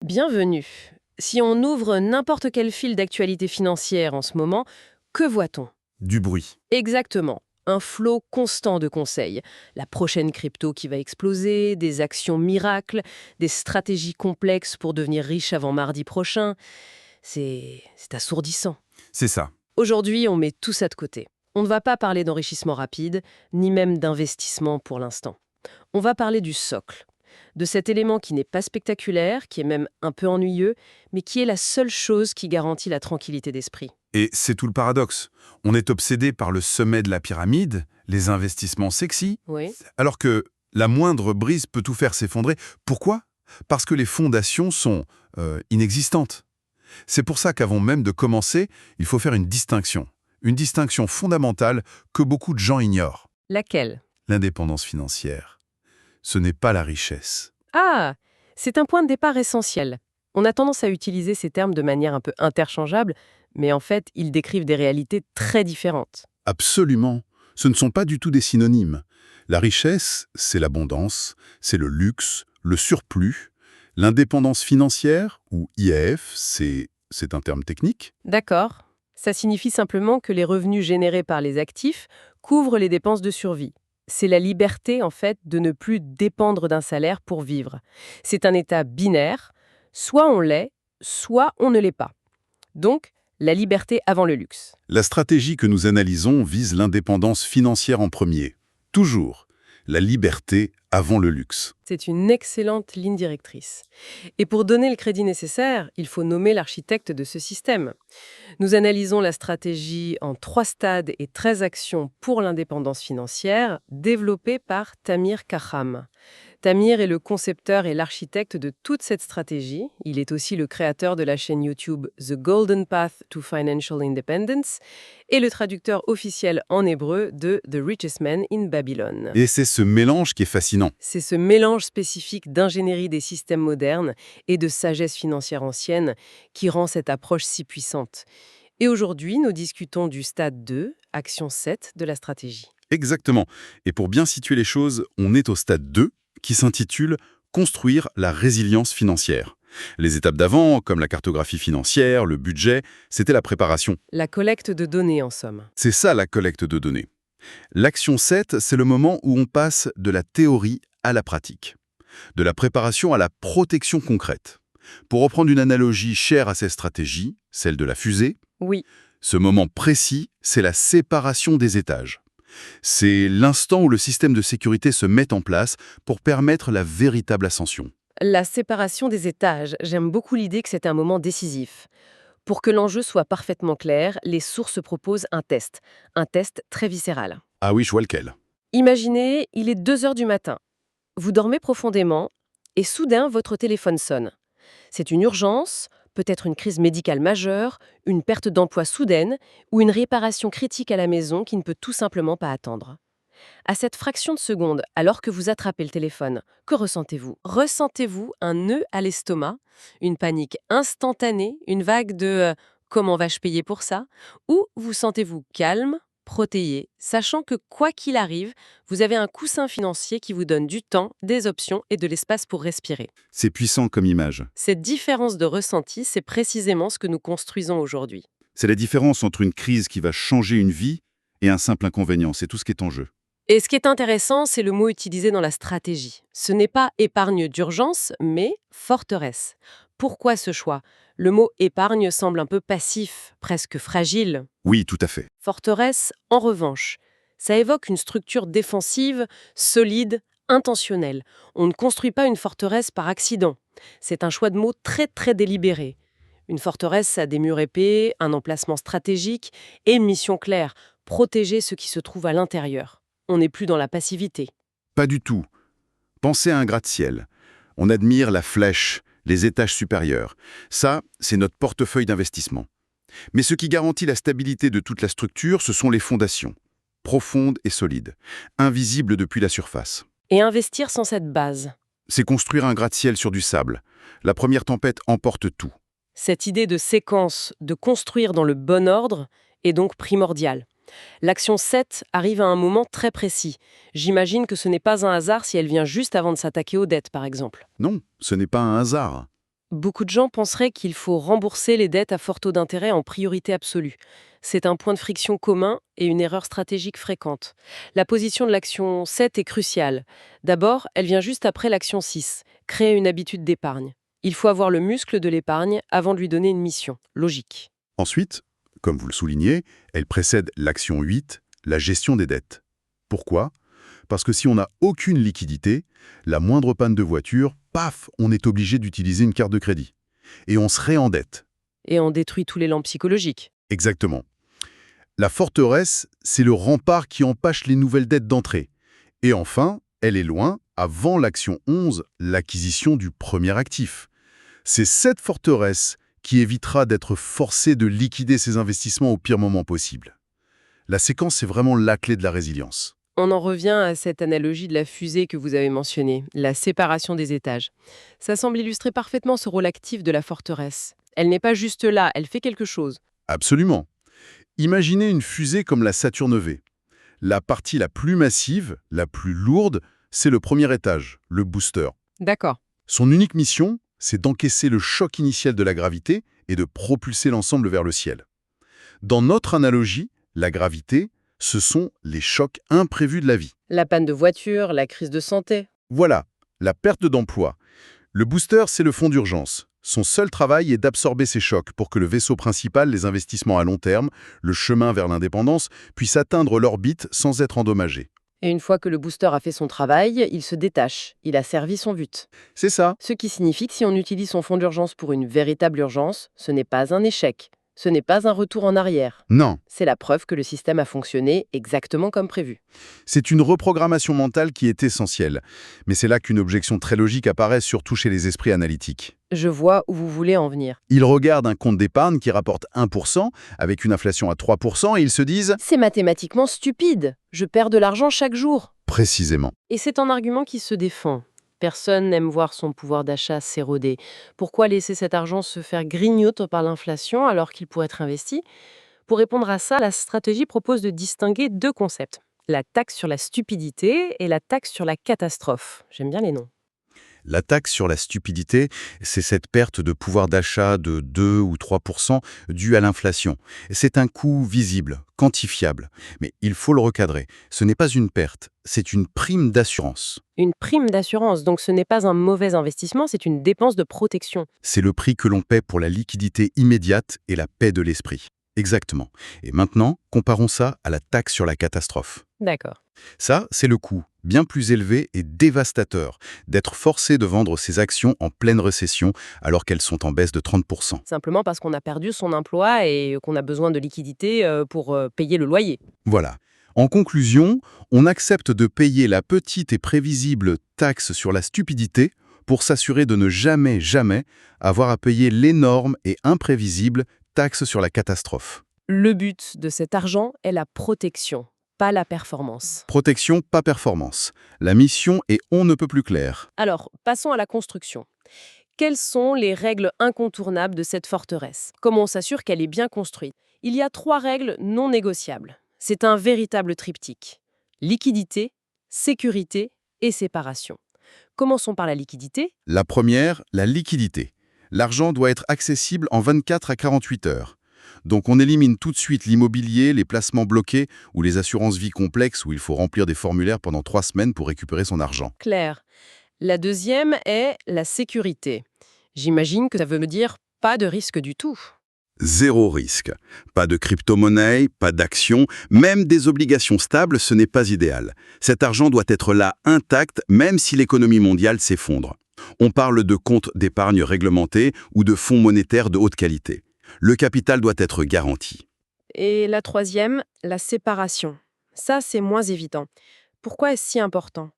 Bienvenue. Si on ouvre n'importe quel fil d'actualité financière en ce moment, que voit-on? Du bruit. Exactement. Un flot constant de conseils. La prochaine crypto qui va exploser, des actions miracles, des stratégies complexes pour devenir riche avant mardi prochain. C'est assourdissant. C'est ça. Aujourd'hui, on met tout ça de côté. On ne va pas parler d'enrichissement rapide, ni même d'investissement pour l'instant. On va parler du socle. De cet élément qui n'est pas spectaculaire, qui est même un peu ennuyeux, mais qui est la seule chose qui garantit la tranquillité d'esprit. Et c'est tout le paradoxe. On est obsédé par le sommet de la pyramide, les investissements sexy, Oui. alors que la moindre brise peut tout faire s'effondrer. Pourquoi? Parce que les fondations sont inexistantes. C'est pour ça qu'avant même de commencer, il faut faire une distinction fondamentale que beaucoup de gens ignorent. Laquelle? L'indépendance financière. Ce n'est pas la richesse. Ah, c'est un point de départ essentiel. On a tendance à utiliser ces termes de manière un peu interchangeable, mais en fait, ils décrivent des réalités très différentes. Absolument. Ce ne sont pas du tout des synonymes. La richesse, c'est l'abondance, c'est le luxe, le surplus. L'indépendance financière, ou IAF, c'est un terme technique. D'accord. Ça signifie simplement que les revenus générés par les actifs couvrent les dépenses de survie. C'est la liberté, en fait, de ne plus dépendre d'un salaire pour vivre. C'est un état binaire. Soit on l'est, soit on ne l'est pas. Donc, la liberté avant le luxe. La stratégie que nous analysons vise l'indépendance financière en premier. Toujours. La liberté avant le luxe. C'est une excellente ligne directrice. Et pour donner le crédit nécessaire, il faut nommer l'architecte de ce système. Nous analysons la stratégie en 3 stades et 13 actions pour l'indépendance financière, développée par Tamir Kaham. Tamir est le concepteur et l'architecte de toute cette stratégie. Il est aussi le créateur de la chaîne YouTube The Golden Path to Financial Independence et le traducteur officiel en hébreu de The Richest Man in Babylon. Et c'est ce mélange qui est fascinant. C'est ce mélange spécifique d'ingénierie des systèmes modernes et de sagesse financière ancienne qui rend cette approche si puissante. Et aujourd'hui, nous discutons du stade 2, action 7 de la stratégie. Exactement. Et pour bien situer les choses, on est au stade 2, qui s'intitule « Construire la résilience financière ». Les étapes d'avant, comme la cartographie financière, le budget, c'était la préparation. La collecte de données, en somme. C'est ça la collecte de données. L'action 7, c'est le moment où on passe de la théorie à la pratique, de la préparation à la protection concrète. Pour reprendre une analogie chère à ces stratégies, celle de la fusée, Oui. ce moment précis, c'est la séparation des étages. C'est l'instant où le système de sécurité se met en place pour permettre la véritable ascension. La séparation des étages, j'aime beaucoup l'idée que c'est un moment décisif. Pour que l'enjeu soit parfaitement clair, les sources proposent un test très viscéral. Ah oui, je vois lequel. Imaginez, il est 2 heures du matin. Vous dormez profondément et soudain, votre téléphone sonne. C'est une urgence, peut-être une crise médicale majeure, une perte d'emploi soudaine ou une réparation critique à la maison qui ne peut tout simplement pas attendre. À cette fraction de seconde, alors que vous attrapez le téléphone, que ressentez-vous? Ressentez-vous un nœud à l'estomac, une panique instantanée, une vague de comment vais-je payer pour ça? Ou vous sentez-vous calme, protégé, sachant que quoi qu'il arrive, vous avez un coussin financier qui vous donne du temps, des options et de l'espace pour respirer. C'est puissant comme image. Cette différence de ressenti, c'est précisément ce que nous construisons aujourd'hui. C'est la différence entre une crise qui va changer une vie et un simple inconvénient. C'est tout ce qui est en jeu. Et ce qui est intéressant, c'est le mot utilisé dans la stratégie. Ce n'est pas épargne d'urgence, mais forteresse. Pourquoi ce choix? Le mot épargne semble un peu passif, presque fragile. Oui, tout à fait. Forteresse, en revanche, ça évoque une structure défensive, solide, intentionnelle. On ne construit pas une forteresse par accident. C'est un choix de mots très délibéré. Une forteresse, ça a des murs épais, un emplacement stratégique et une mission claire, protéger ce qui se trouve à l'intérieur. On n'est plus dans la passivité. Pas du tout. Pensez à un gratte-ciel. On admire la flèche, les étages supérieurs. Ça, c'est notre portefeuille d'investissement. Mais ce qui garantit la stabilité de toute la structure, ce sont les fondations. Profondes et solides, invisibles depuis la surface. Et investir sans cette base. C'est construire un gratte-ciel sur du sable. La première tempête emporte tout. Cette idée de séquence, de construire dans le bon ordre, est donc primordiale. L'action 7 arrive à un moment très précis. J'imagine que ce n'est pas un hasard si elle vient juste avant de s'attaquer aux dettes, par exemple. Non, ce n'est pas un hasard. Beaucoup de gens penseraient qu'il faut rembourser les dettes à fort taux d'intérêt en priorité absolue. C'est un point de friction commun et une erreur stratégique fréquente. La position de l'action 7 est cruciale. D'abord, elle vient juste après l'action 6, créer une habitude d'épargne. Il faut avoir le muscle de l'épargne avant de lui donner une mission. Logique. Ensuite, comme vous le soulignez, elle précède l'action 8, la gestion des dettes. Pourquoi? Parce que si on n'a aucune liquidité, la moindre panne de voiture, paf, on est obligé d'utiliser une carte de crédit. Et on se réendette. Et on détruit tous l'élan psychologique. Exactement. La forteresse, c'est le rempart qui empêche les nouvelles dettes d'entrer. Et enfin, elle est loin, avant l'action 11, l'acquisition du premier actif. C'est cette forteresse qui évitera d'être forcé de liquider ses investissements au pire moment possible. La séquence est vraiment la clé de la résilience. On en revient à cette analogie de la fusée que vous avez mentionnée, la séparation des étages. Ça semble illustrer parfaitement ce rôle actif de la forteresse. Elle n'est pas juste là, elle fait quelque chose. Absolument. Imaginez une fusée comme la Saturne V. La partie la plus massive, la plus lourde, c'est le premier étage, le booster. D'accord. Son unique mission, c'est d'encaisser le choc initial de la gravité et de propulser l'ensemble vers le ciel. Dans notre analogie, la gravité, ce sont les chocs imprévus de la vie. La panne de voiture, la crise de santé. Voilà, la perte d'emploi. Le booster, c'est le fonds d'urgence. Son seul travail est d'absorber ces chocs pour que le vaisseau principal, les investissements à long terme, le chemin vers l'indépendance, puisse atteindre l'orbite sans être endommagé. Et une fois que le booster a fait son travail, il se détache. Il a servi son but. C'est ça. Ce qui signifie que si on utilise son fonds d'urgence pour une véritable urgence, ce n'est pas un échec. Ce n'est pas un retour en arrière. Non, C'est la preuve que le système a fonctionné exactement comme prévu. c'est une reprogrammation mentale qui est essentielle. Mais c'est là qu'une objection très logique apparaît, surtout chez les esprits analytiques. Je vois où vous voulez en venir. Ils regardent un compte d'épargne qui rapporte 1%, avec une inflation à 3%, et ils se disent C'est mathématiquement stupide. Je perds de l'argent chaque jour. précisément. Et c'est un argument qui se défend. Personne n'aime voir son pouvoir d'achat s'éroder. Pourquoi laisser cet argent se faire grignoter par l'inflation alors qu'il pourrait être investi? Pour répondre à ça, la stratégie propose de distinguer deux concepts. La taxe sur la stupidité et la taxe sur la catastrophe. J'aime bien les noms. La taxe sur la stupidité, c'est cette perte de pouvoir d'achat de 2 ou 3% due à l'inflation. C'est un coût visible, quantifiable. Mais il faut le recadrer. Ce n'est pas une perte, c'est une prime d'assurance. Une prime d'assurance, donc ce n'est pas un mauvais investissement, c'est une dépense de protection. C'est le prix que l'on paie pour la liquidité immédiate et la paix de l'esprit. Exactement. Et maintenant, comparons ça à la taxe sur la catastrophe. D'accord. Ça, c'est le coût, bien plus élevé et dévastateur, d'être forcé de vendre ses actions en pleine récession alors qu'elles sont en baisse de 30%. Simplement parce qu'on a perdu son emploi et qu'on a besoin de liquidité pour payer le loyer. Voilà. En conclusion, on accepte de payer la petite et prévisible taxe sur la stupidité pour s'assurer de ne jamais, jamais avoir à payer l'énorme et imprévisible taxe sur la catastrophe. Le but de cet argent est la protection, pas la performance. Protection, pas performance. La mission est on ne peut plus claire. Alors, passons à la construction. Quelles sont les règles incontournables de cette forteresse? Comment on s'assure qu'elle est bien construite? Il y a 3 règles non négociables. C'est un véritable triptyque. Liquidité, sécurité et séparation. Commençons par la liquidité. La première, la liquidité. L'argent doit être accessible en 24 à 48 heures. Donc on élimine tout de suite l'immobilier, les placements bloqués ou les assurances vie complexes où il faut remplir des formulaires pendant 3 semaines pour récupérer son argent. Claire. La deuxième est la sécurité. J'imagine que ça veut me dire pas de risque du tout. Zéro risque. Pas de crypto-monnaie, pas d'actions, même des obligations stables, ce n'est pas idéal. Cet argent doit être là intact même si l'économie mondiale s'effondre. On parle de comptes d'épargne réglementés ou de fonds monétaires de haute qualité. Le capital doit être garanti. Et la troisième, la séparation. Ça, c'est moins évident. Pourquoi est-ce si important?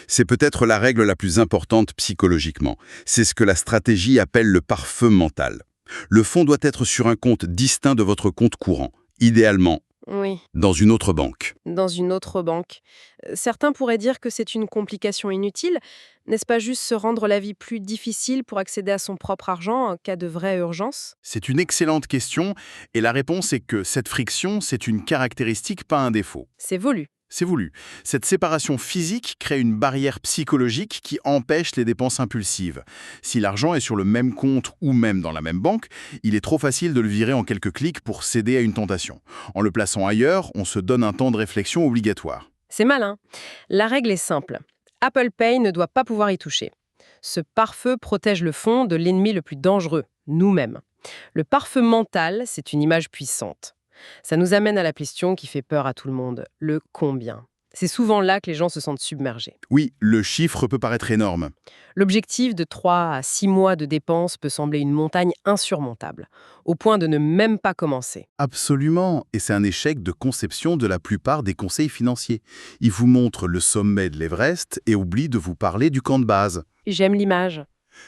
C'est peut-être la règle la plus importante psychologiquement. C'est ce que la stratégie appelle le pare-feu mental. Le fonds doit être sur un compte distinct de votre compte courant, idéalement Oui, dans une autre banque. dans une autre banque. Certains pourraient dire que c'est une complication inutile. N'est-ce pas juste se rendre la vie plus difficile pour accéder à son propre argent en cas de vraie urgence? C'est une excellente question et la réponse est que cette friction, c'est une caractéristique, pas un défaut. C'est voulu. C'est voulu. Cette séparation physique crée une barrière psychologique qui empêche les dépenses impulsives. Si l'argent est sur le même compte ou même dans la même banque, il est trop facile de le virer en quelques clics pour céder à une tentation. En le plaçant ailleurs, on se donne un temps de réflexion obligatoire. C'est malin. La règle est simple. Apple Pay ne doit pas pouvoir y toucher. Ce pare-feu protège le fonds de l'ennemi le plus dangereux, nous-mêmes. Le pare-feu mental, c'est une image puissante. Ça nous amène à la question qui fait peur à tout le monde, le combien. C'est souvent là que les gens se sentent submergés. Oui, le chiffre peut paraître énorme. L'objectif de 3 à 6 mois de dépenses peut sembler une montagne insurmontable, au point de ne même pas commencer. Absolument, et c'est un échec de conception de la plupart des conseils financiers. Ils vous montrent le sommet de l'Everest et oublient de vous parler du camp de base. J'aime l'image.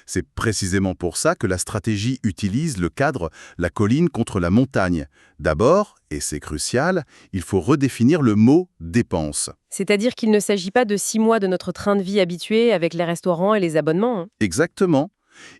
C'est précisément pour ça que la stratégie utilise le cadre la colline contre la montagne. D'abord, et c'est crucial, il faut redéfinir le mot « dépense C'est-à-dire qu'il ne s'agit pas de 6 mois de notre train de vie habitué avec les restaurants et les abonnements. » Exactement.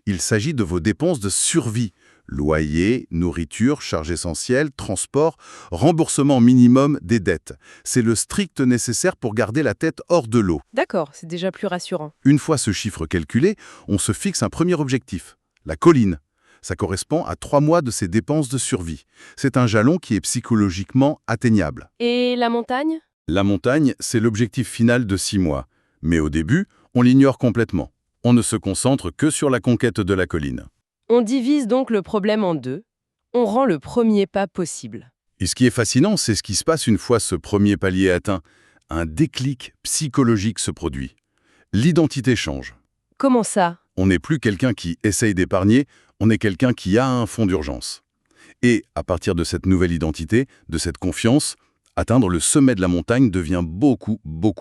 Il s'agit de vos dépenses de survie. Loyer, nourriture, charges essentielles, transport, remboursement minimum des dettes. C'est le strict nécessaire pour garder la tête hors de l'eau. D'accord, c'est déjà plus rassurant. Une fois ce chiffre calculé, on se fixe un premier objectif, la colline. Ça correspond à 3 mois de ses dépenses de survie. C'est un jalon qui est psychologiquement atteignable. Et la montagne ? La montagne, c'est l'objectif final de 6 mois. Mais au début, on l'ignore complètement. On ne se concentre que sur la conquête de la colline. On divise donc le problème en deux. On rend le premier pas possible. Et ce qui est fascinant, c'est ce qui se passe une fois ce premier palier atteint. Un déclic psychologique se produit. L'identité change. Comment ça ? On n'est plus quelqu'un qui essaye d'épargner, on est quelqu'un qui a un fonds d'urgence. Et à partir de cette nouvelle identité, de cette confiance, atteindre le sommet de la montagne devient beaucoup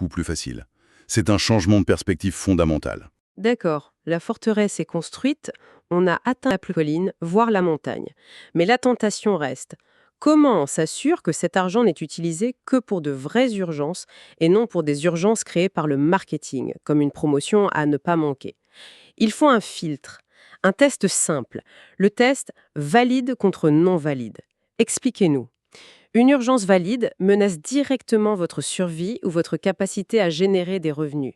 plus facile. C'est un changement de perspective fondamental. D'accord, la forteresse est construite, on a atteint la colline, voire la montagne. Mais la tentation reste. Comment on s'assure que cet argent n'est utilisé que pour de vraies urgences et non pour des urgences créées par le marketing, comme une promotion à ne pas manquer ? Il faut un filtre, un test simple, le test valide contre non valide. Expliquez-nous. Une urgence valide menace directement votre survie ou votre capacité à générer des revenus.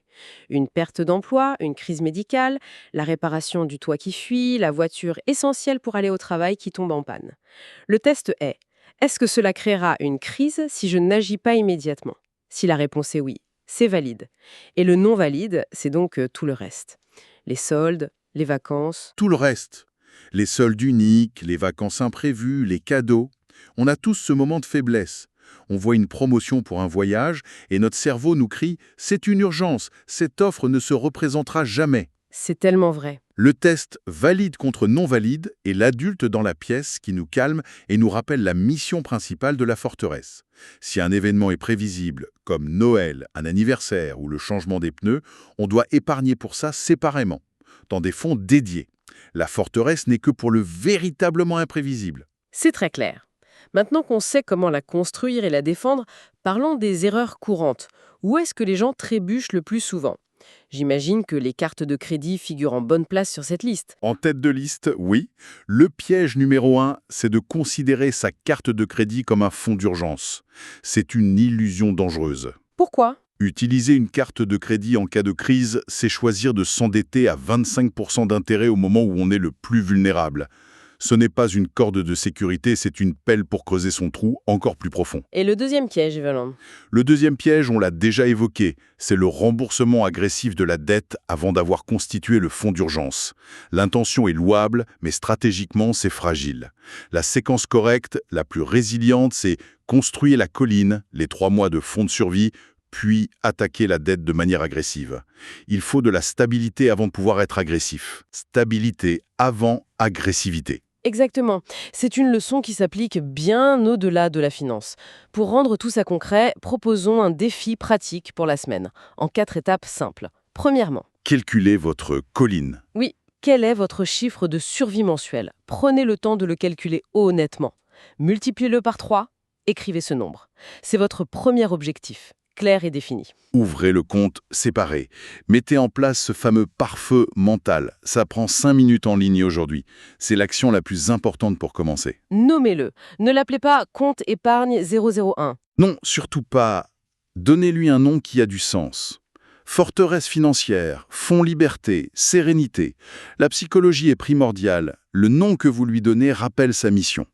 Une perte d'emploi, une crise médicale, la réparation du toit qui fuit, la voiture essentielle pour aller au travail qui tombe en panne. Le test est-ce que cela créera une crise si je n'agis pas immédiatement ? Si la réponse est oui, c'est valide. Et le non valide, c'est donc tout le reste. Les soldes, les vacances. Tout le reste, les soldes uniques, les vacances imprévues, les cadeaux, on a tous ce moment de faiblesse. On voit une promotion pour un voyage et notre cerveau nous crie « c'est une urgence, cette offre ne se représentera jamais ». C'est tellement vrai. Le test valide contre non valide est l'adulte dans la pièce qui nous calme et nous rappelle la mission principale de la forteresse. Si un événement est prévisible, comme Noël, un anniversaire ou le changement des pneus, on doit épargner pour ça séparément, dans des fonds dédiés. La forteresse n'est que pour le véritablement imprévisible. C'est très clair. Maintenant qu'on sait comment la construire et la défendre, parlons des erreurs courantes. Où est-ce que les gens trébuchent le plus souvent ? J'imagine que les cartes de crédit figurent en bonne place sur cette liste. En tête de liste, oui. Le piège numéro 1, c'est de considérer sa carte de crédit comme un fonds d'urgence. C'est une illusion dangereuse. Pourquoi ? Utiliser une carte de crédit en cas de crise, c'est choisir de s'endetter à 25% d'intérêt au moment où on est le plus vulnérable. Ce n'est pas une corde de sécurité, c'est une pelle pour creuser son trou encore plus profond. Et le deuxième piège, Yvonne ? Le deuxième piège, on l'a déjà évoqué, c'est le remboursement agressif de la dette avant d'avoir constitué le fonds d'urgence. L'intention est louable, mais stratégiquement, c'est fragile. La séquence correcte, la plus résiliente, c'est construire la colline, les 3 mois de fonds de survie, puis attaquer la dette de manière agressive. Il faut de la stabilité avant de pouvoir être agressif. Stabilité avant agressivité. Exactement. C'est une leçon qui s'applique bien au-delà de la finance. Pour rendre tout ça concret, proposons un défi pratique pour la semaine, en 4 étapes simples. Premièrement, Calculez votre colline. oui, quel est votre chiffre de survie mensuel ? Prenez le temps de le calculer honnêtement. Multipliez-le par 3, écrivez ce nombre. C'est votre premier objectif, clair et défini. Ouvrez le compte séparé. Mettez en place ce fameux pare-feu mental. Ça prend 5 minutes en ligne aujourd'hui. C'est l'action la plus importante pour commencer. Nommez-le. Ne l'appelez pas compte épargne 001. Non, surtout pas Donnez-lui un nom qui a du sens. Forteresse financière, fonds liberté, sérénité. La psychologie est primordiale. Le nom que vous lui donnez rappelle sa mission.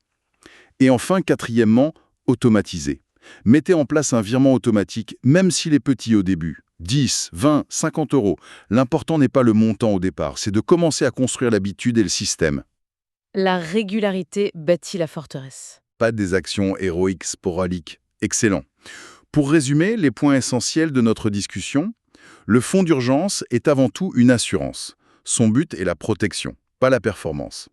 Et enfin, quatrièmement, automatiser. Mettez en place un virement automatique, même s'il est petit au début. 10, 20, 50 euros. L'important n'est pas le montant au départ, c'est de commencer à construire l'habitude et le système. La régularité bâtit la forteresse. Pas des actions héroïques sporadiques. Excellent. Pour résumer les points essentiels de notre discussion, le fonds d'urgence est avant tout une assurance. Son but est la protection, pas la performance.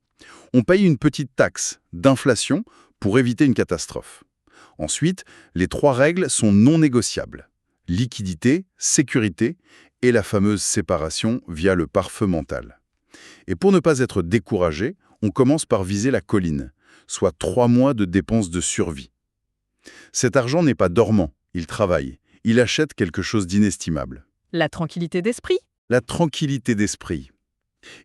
On paye une petite taxe d'inflation pour éviter une catastrophe. Ensuite, les 3 règles sont non négociables. Liquidité, sécurité et la fameuse séparation via le pare-feu mental. Et pour ne pas être découragé, on commence par viser la colline, soit 3 mois de dépenses de survie. Cet argent n'est pas dormant, il travaille, il achète quelque chose d'inestimable. La tranquillité d'esprit. La tranquillité d'esprit.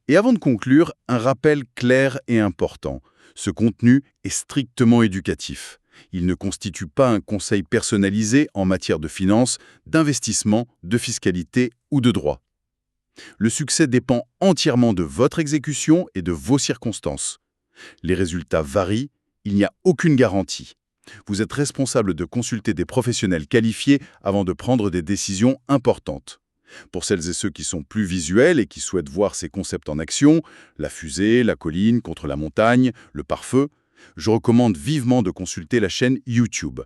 Et avant de conclure, un rappel clair et important. Ce contenu est strictement éducatif. Il ne constitue pas un conseil personnalisé en matière de finances, d'investissement, de fiscalité ou de droit. Le succès dépend entièrement de votre exécution et de vos circonstances. Les résultats varient, il n'y a aucune garantie. Vous êtes responsable de consulter des professionnels qualifiés avant de prendre des décisions importantes. Pour celles et ceux qui sont plus visuels et qui souhaitent voir ces concepts en action, la fusée, la colline contre la montagne, le pare-feu, je recommande vivement de consulter la chaîne YouTube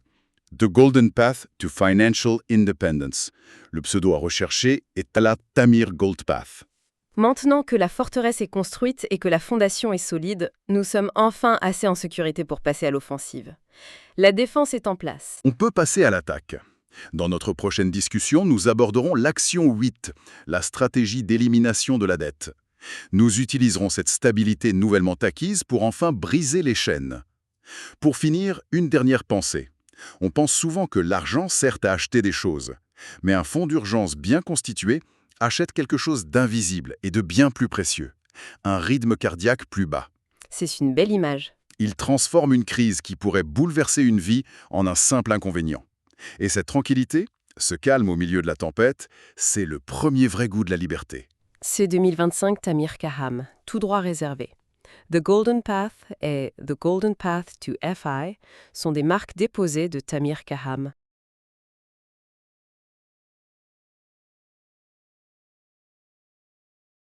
The Golden Path to Financial Independence. Le pseudo à rechercher est Talat Tamir Goldpath. Maintenant que la forteresse est construite et que la fondation est solide, nous sommes enfin assez en sécurité pour passer à l'offensive. La défense est en place. On peut passer à l'attaque. Dans notre prochaine discussion, nous aborderons l'action 8, la stratégie d'élimination de la dette. Nous utiliserons cette stabilité nouvellement acquise pour enfin briser les chaînes. Pour finir, une dernière pensée. On pense souvent que l'argent sert à acheter des choses, mais un fonds d'urgence bien constitué achète quelque chose d'invisible et de bien plus précieux, un rythme cardiaque plus bas. C'est une belle image. Il transforme une crise qui pourrait bouleverser une vie en un simple inconvénient. Et cette tranquillité, ce calme au milieu de la tempête, c'est le premier vrai goût de la liberté. C'est 2025 Tamir Kaham, tout droit réservé. The Golden Path et The Golden Path to FI sont des marques déposées de Tamir Kaham.